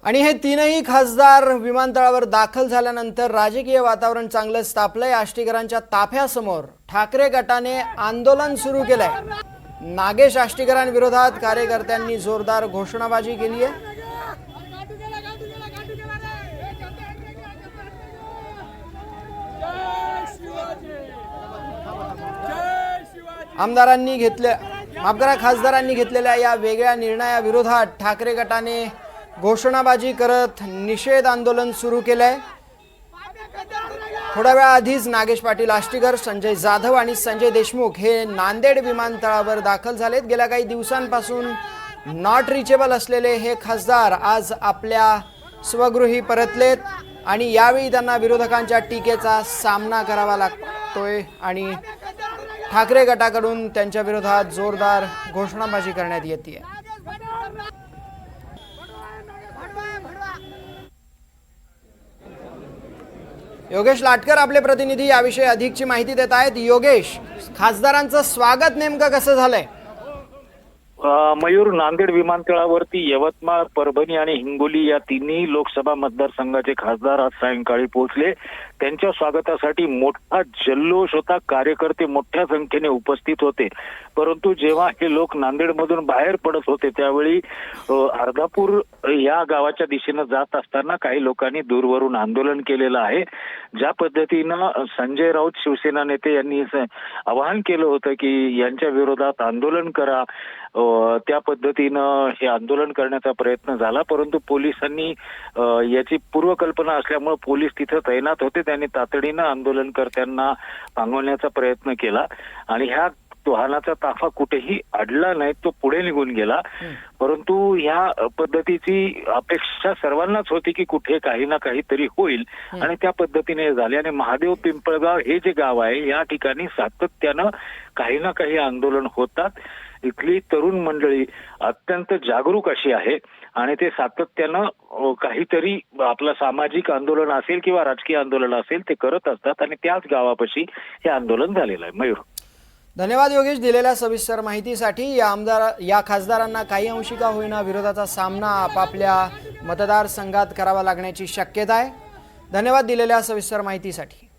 आणि हे तीनही खासदार विमानतळावर दाखल झाल्यानंतर राजकीय वातावरण चांगलंच तापलंय। आष्टीकरांच्या ताफ्यासमोर ठाकरे गटाने आंदोलन सुरू केलंय। नागेश आष्टीकरांविरोधात कार्यकर्त्यांनी जोरदार घोषणाबाजी केली आहे। खासदारांनी घेतलेल्या या वेगळ्या निर्णयाविरोधात ठाकरे गटाने घोषणाबाजी करत निषेध आंदोलन सुरू केलंय। थोड्या वेळाआधीच नागेश पाटील आष्टीकर, संजय जाधव आणि संजय देशमुख हे नांदेड विमानतळावर दाखल झालेत। गेल्या काही दिवसांपासून नॉट रिचेबल असलेले हे खासदार आज आपल्या स्वगृही परतलेत आणि यावेळी त्यांना विरोधकांच्या टीकेचा सामना करावा लागतोय आणि ठाकरे गटाकडून त्यांच्या विरोधात जोरदार घोषणाबाजी करण्यात येते। योगेश लाटकर आपले प्रतिनिधी याविषयी अधिकची माहिती देत आहेत। योगेश, खासदारांचं स्वागत नेमकं कसं झालंय? मयूर, नांदेड विमानतळावरती यवतमाळ, परभणी आणि हिंगोली या तिन्ही लोकसभा मतदारसंघाचे खासदार आज सायंकाळी पोहोचले। त्यांच्या स्वागतासाठी मोठा जल्लोष होता, कार्यकर्ते मोठ्या संख्येने उपस्थित होते। परंतु जेव्हा हे लोक नांदेडमधून बाहेर पडत होते त्यावेळी अर्धापूर या गावाच्या दिशेने जात असताना काही लोकांनी दूरवरून आंदोलन केलेलं आहे। ज्या पद्धतीनं संजय राऊत शिवसेना नेते यांनी आवाहन केलं होतं की यांच्या विरोधात आंदोलन करा, त्या पद्धतीनं हे आंदोलन करण्याचा प्रयत्न झाला। परंतु पोलिसांनी याची पूर्वकल्पना असल्यामुळे पोलीस तिथे तैनात होते। त्यांनी तातडीनं आंदोलनकर्त्यांना पांगवण्याचा प्रयत्न केला आणि ह्या वाहनाचा ताफा कुठेही अडला नाही, तो पुढे निघून गेला। परंतु ह्या पद्धतीची अपेक्षा सर्वांनाच होती की कुठे काही ना काहीतरी होईल आणि त्या पद्धतीने झाले। आणि महादेव पिंपळगाव हे जे गाव आहे या ठिकाणी सातत्यानं काही ना काही आंदोलन होतात। इथली तरुण मंडळी अत्यंत जागरूक अशी आहे आणि ते सातत्यानं काहीतरी आपलं सामाजिक आंदोलन असेल किंवा राजकीय आंदोलन असेल ते करत असतात आणि त्याच गावापाशी हे आंदोलन झालेलं आहे। मयूर, धन्यवाद योगेश दिलेल्या सविस्तर माहितीसाठी। या खासदारांना काही अंशी का होईना विरोधाचा सामना आपापल्या मतदारसंघात करावा लागण्याची शक्यता आहे। धन्यवाद दिलेल्या सविस्तर माहितीसाठी।